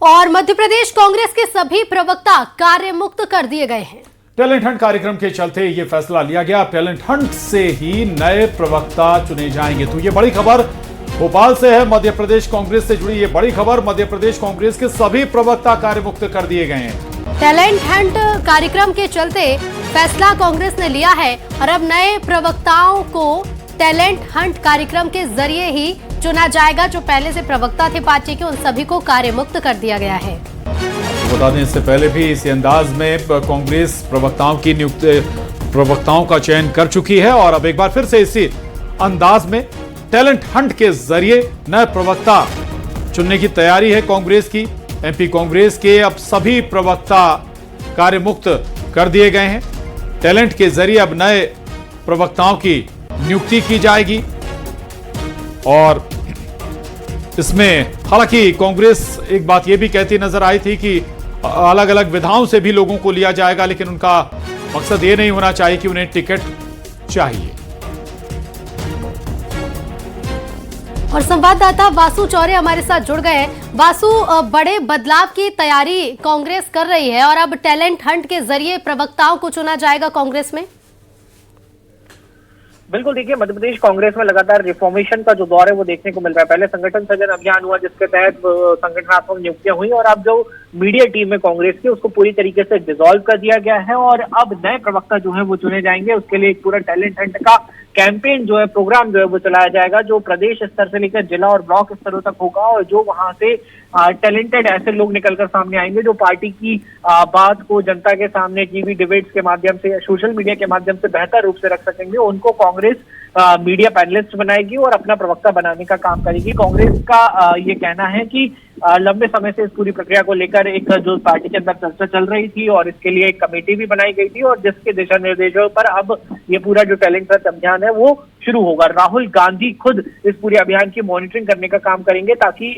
और मध्य प्रदेश कांग्रेस के सभी प्रवक्ता कार्य मुक्त कर दिए गए हैं। टैलेंट हंट कार्यक्रम के चलते ये फैसला लिया गया। टैलेंट हंट से ही नए प्रवक्ता चुने जाएंगे। तो ये बड़ी खबर भोपाल से है। मध्य प्रदेश कांग्रेस से जुड़ी ये बड़ी खबर। मध्य प्रदेश कांग्रेस के सभी प्रवक्ता कार्य मुक्त कर दिए गए हैं। टैलेंट हंट कार्यक्रम के चलते फैसला कांग्रेस ने लिया है और अब नए प्रवक्ताओं को टैलेंट हंट कार्यक्रम के जरिए ही चुना जाएगा। जो पहले से प्रवक्ता थे पार्टी के, उन सभी को कार्य मुक्त कर दिया गया है। बता दें, इससे पहले भी इसी अंदाज में कांग्रेस प्रवक्ताओं का चयन कर चुकी है और अब एक बार फिर से इसी अंदाज में टैलेंट हंट के जरिए नए प्रवक्ता चुनने की तैयारी है कांग्रेस की। एमपी कांग्रेस के अब सभी प्रवक्ता कार्य मुक्त कर दिए गए हैं। टैलेंट के जरिए अब नए प्रवक्ताओं की नियुक्ति की जाएगी और इसमें हालांकि कांग्रेस एक बात यह भी कहती नजर आई थी कि अलग अलग विधाओं से भी लोगों को लिया जाएगा, लेकिन उनका मकसद ये नहीं होना चाहिए कि उन्हें टिकट चाहिए। और संवाददाता वासु चौरे हमारे साथ जुड़ गए हैं। वासु, बड़े बदलाव की तैयारी कांग्रेस कर रही है और अब टैलेंट हंट के जरिए प्रवक्ताओं को चुना जाएगा कांग्रेस में। बिल्कुल, देखिए, मध्य प्रदेश कांग्रेस में लगातार रिफॉर्मेशन का जो दौर है वो देखने को मिल रहा है। पहले संगठन सृजन अभियान हुआ जिसके तहत संगठनात्मक नियुक्तियां हुई और अब जो मीडिया टीम है कांग्रेस की उसको पूरी तरीके से डिसॉल्व कर दिया गया है और अब नए प्रवक्ता जो है वो चुने जाएंगे। उसके लिए एक पूरा टैलेंट हंट का कैंपेन जो है, प्रोग्राम जो है वो चलाया जाएगा, जो प्रदेश स्तर से लेकर जिला और ब्लॉक स्तरों तक होगा और जो वहां से टैलेंटेड ऐसे लोग निकलकर सामने आएंगे जो पार्टी की बात को जनता के सामने टीवी डिबेट्स के माध्यम से या सोशल मीडिया के माध्यम से बेहतर रूप से रख सकेंगे। उनको कांग्रेस मीडिया पैनलिस्ट बनाएगी और अपना प्रवक्ता बनाने का काम करेगी। कांग्रेस का ये कहना है कि लंबे समय से इस पूरी प्रक्रिया को लेकर एक जो पार्टी के अंदर चर्चा चल रही थी और इसके लिए एक कमेटी भी बनाई गई थी और जिसके दिशा निर्देशों पर अब ये पूरा जो टैलेंट सर्च अभियान है वो शुरू होगा। राहुल गांधी खुद इस पूरे अभियान की मॉनिटरिंग करने का काम करेंगे ताकि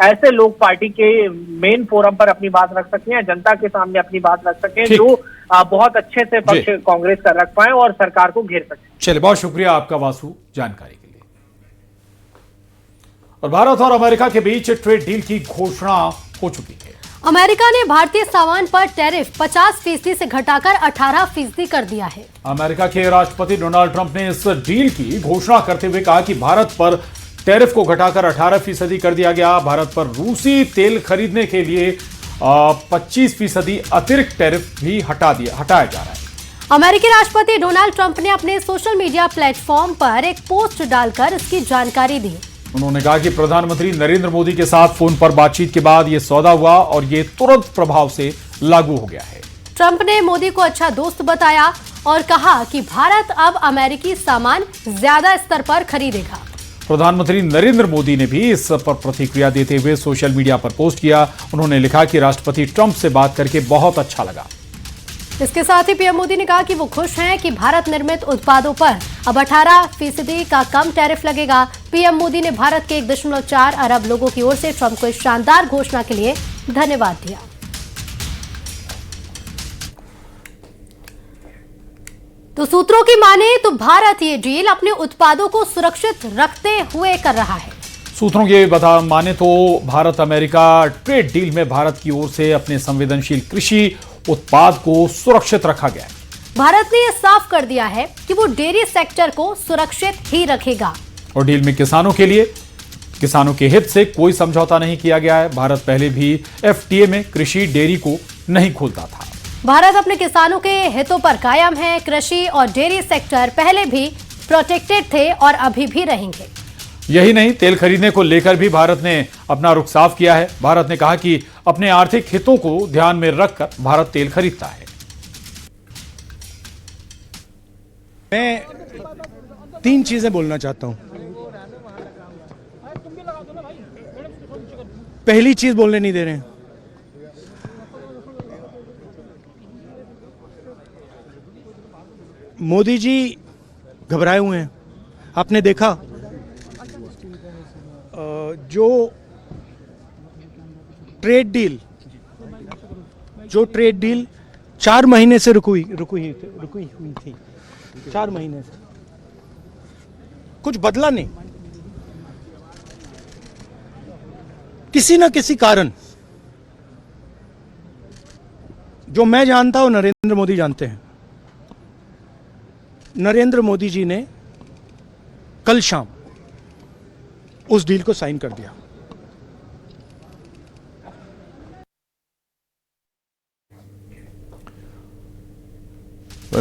ऐसे लोग पार्टी के मेन फोरम पर अपनी बात रख सकें या जनता के सामने अपनी बात रख सकें जो बहुत अच्छे से पक्ष कांग्रेस का रख पाए और सरकार को घेर सके। चलिए, बहुत शुक्रिया आपका वासु जानकारी के लिए। और भारत और अमेरिका के बीच ट्रेड डील की घोषणा हो चुकी है। अमेरिका ने भारतीय सामान पर टैरिफ 50% से घटाकर 18% कर दिया है। अमेरिका के राष्ट्रपति डोनाल्ड ट्रंप ने इस डील की घोषणा करते हुए कहा कि भारत पर टैरिफ को घटाकर 18% कर दिया गया। भारत पर रूसी तेल खरीदने के लिए 25% अतिरिक्त टैरिफ भी हटाया जा रहा है। अमेरिकी राष्ट्रपति डोनाल्ड ट्रंप ने अपने सोशल मीडिया प्लेटफॉर्म पर एक पोस्ट डालकर इसकी जानकारी दी। उन्होंने कहा कि प्रधानमंत्री नरेंद्र मोदी के साथ फोन पर बातचीत के बाद यह सौदा हुआ और यह तुरंत प्रभाव से लागू हो गया है। ट्रंप ने मोदी को अच्छा दोस्त बताया और कहा कि भारत अब अमेरिकी सामान ज्यादा स्तर पर खरीदेगा। प्रधानमंत्री नरेंद्र मोदी ने भी इस पर प्रतिक्रिया देते हुए सोशल मीडिया पर पोस्ट किया। उन्होंने लिखा कि राष्ट्रपति ट्रंप से बात करके बहुत अच्छा लगा। इसके साथ ही पीएम मोदी ने कहा कि वो खुश हैं कि भारत निर्मित उत्पादों पर अब 18% का कम टैरिफ लगेगा। पीएम मोदी ने भारत के 1.4 अरब लोगों की ओर से ट्रंप को इस शानदार घोषणा के लिए धन्यवाद दिया। तो सूत्रों की माने तो भारत ये डील अपने उत्पादों को सुरक्षित रखते हुए कर रहा है। सूत्रों के माने तो भारत अमेरिका ट्रेड डील में भारत की ओर से अपने संवेदनशील कृषि उत्पाद को सुरक्षित रखा गया है। भारत ने यह साफ कर दिया है कि वो डेयरी सेक्टर को सुरक्षित ही रखेगा और डील में किसानों के हित से कोई समझौता नहीं किया गया है। भारत पहले भी एफटीए में कृषि डेयरी को नहीं खोलता था। भारत अपने किसानों के हितों पर कायम है। कृषि और डेयरी सेक्टर पहले भी प्रोटेक्टेड थे और अभी भी रहेंगे। यही नहीं, तेल खरीदने को लेकर भी भारत ने अपना रुख साफ किया है। भारत ने कहा कि अपने आर्थिक हितों को ध्यान में रखकर भारत तेल खरीदता है। मैं 3 चीजें बोलना चाहता हूं। पहली चीज बोलने नहीं दे रहे हैं। मोदी जी घबराए हुए हैं। आपने देखा जो ट्रेड डील 4 महीने से रुकी हुई थी 4 महीने से कुछ बदला नहीं। किसी न किसी कारण जो मैं जानता हूं नरेंद्र मोदी जानते हैं। नरेंद्र मोदी जी ने कल शाम उस डील को साइन कर दिया।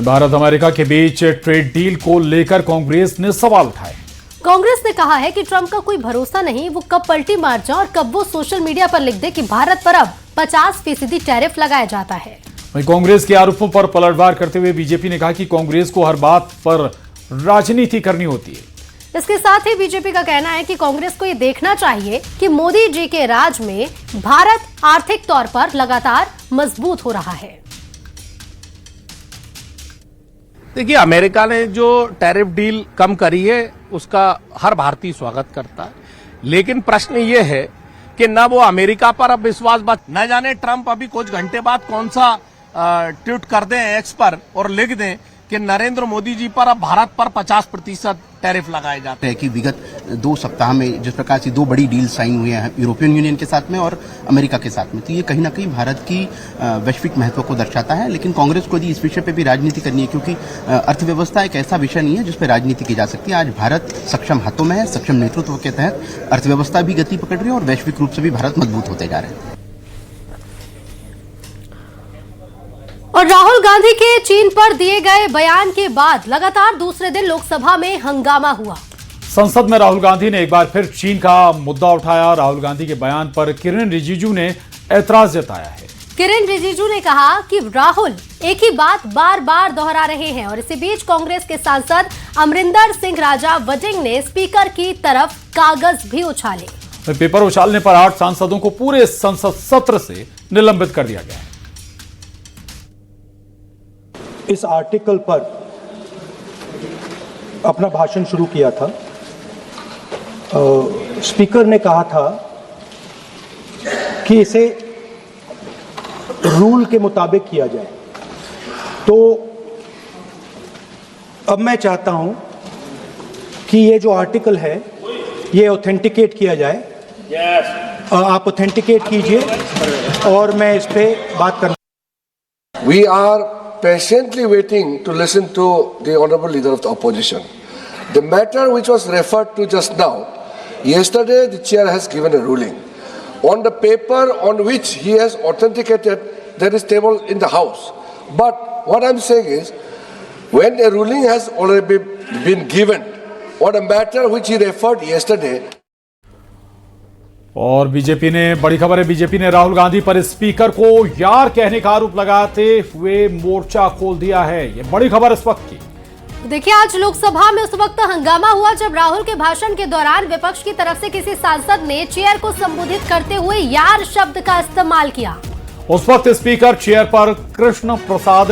भारत अमेरिका के बीच ट्रेड डील को लेकर कांग्रेस ने सवाल उठाए। कांग्रेस ने कहा है कि ट्रंप का कोई भरोसा नहीं, वो कब पलटी मार जाए और कब वो सोशल मीडिया पर लिख दे कि भारत पर अब 50% टैरिफ लगाया जाता है। वहीं कांग्रेस के आरोपों पर पलटवार करते हुए बीजेपी ने कहा कि कांग्रेस को हर बात पर राजनीति करनी होती है। इसके साथ ही बीजेपी का कहना है कि कांग्रेस को ये देखना चाहिए कि मोदी जी के राज में भारत आर्थिक तौर पर लगातार मजबूत हो रहा है। देखिए, अमेरिका ने जो टैरिफ डील कम करी है उसका हर भारतीय स्वागत करता है, लेकिन प्रश्न ये है कि न वो अमेरिका पर अब विश्वास न जाने ट्रंप अभी कुछ घंटे बाद कौन सा ट्वीट कर दें एक्स पर और लिख दें कि नरेंद्र मोदी जी पर अब भारत पर 50% टैरिफ लगाए जाते हैं कि विगत 2 सप्ताह में जिस प्रकार से 2 बड़ी डील साइन हुए हैं यूरोपियन यूनियन के साथ में और अमेरिका के साथ में, तो ये कहीं ना कहीं भारत की वैश्विक महत्व को दर्शाता है। लेकिन कांग्रेस को यदि इस विषय पे भी राजनीति करनी है, क्योंकि अर्थव्यवस्था एक ऐसा विषय नहीं है जिस पर राजनीति की जा सकती है। आज भारत सक्षम हाथों में है, सक्षम नेतृत्व के तहत अर्थव्यवस्था भी गति पकड़ रही है और वैश्विक रूप से भी भारत मजबूत होते जा रहे हैं। और राहुल गांधी के चीन पर दिए गए बयान के बाद लगातार दूसरे दिन लोकसभा में हंगामा हुआ। संसद में राहुल गांधी ने एक बार फिर चीन का मुद्दा उठाया। राहुल गांधी के बयान पर किरेन रिजिजू ने ऐतराज जताया है। किरेन रिजिजू ने कहा कि राहुल एक ही बात बार बार दोहरा रहे हैं। और इसी बीच कांग्रेस के सांसद अमरिंदर सिंह राजा वजिंग ने स्पीकर की तरफ कागज भी उछाले। पेपर उछालने पर 8 सांसदों को पूरे संसद सत्र से निलंबित कर दिया गया है। इस आर्टिकल पर अपना भाषण शुरू किया था। स्पीकर ने कहा था कि इसे रूल के मुताबिक किया जाए। तो अब मैं चाहता हूं कि ये जो आर्टिकल है ये ऑथेंटिकेट किया जाए। आप ऑथेंटिकेट कीजिए और मैं इस पे बात करना। We are patiently waiting to listen to the honorable leader of the opposition. The matter which was referred to just now, yesterday the chair has given a ruling. On the paper on which he has authenticated, there is table in the house. But what I'm saying is, when a ruling has already been given on a matter which he referred yesterday, और BJP ने बड़ी खबर है, BJP ने राहुल गांधी पर speaker को यार कहने का आरोप लगाते हुए मोर्चा खोल दिया है। ये बड़ी खबर इस वक्त की। देखिए, आज लोकसभा में उस वक्त हंगामा हुआ जब राहुल के भाषण के दौरान विपक्ष की तरफ से किसी सांसद ने चेयर को संबोधित करते हुए यार शब्द का इस्तेमाल किया। उस वक्त स्पीकर चेयर पर कृष्ण प्रसाद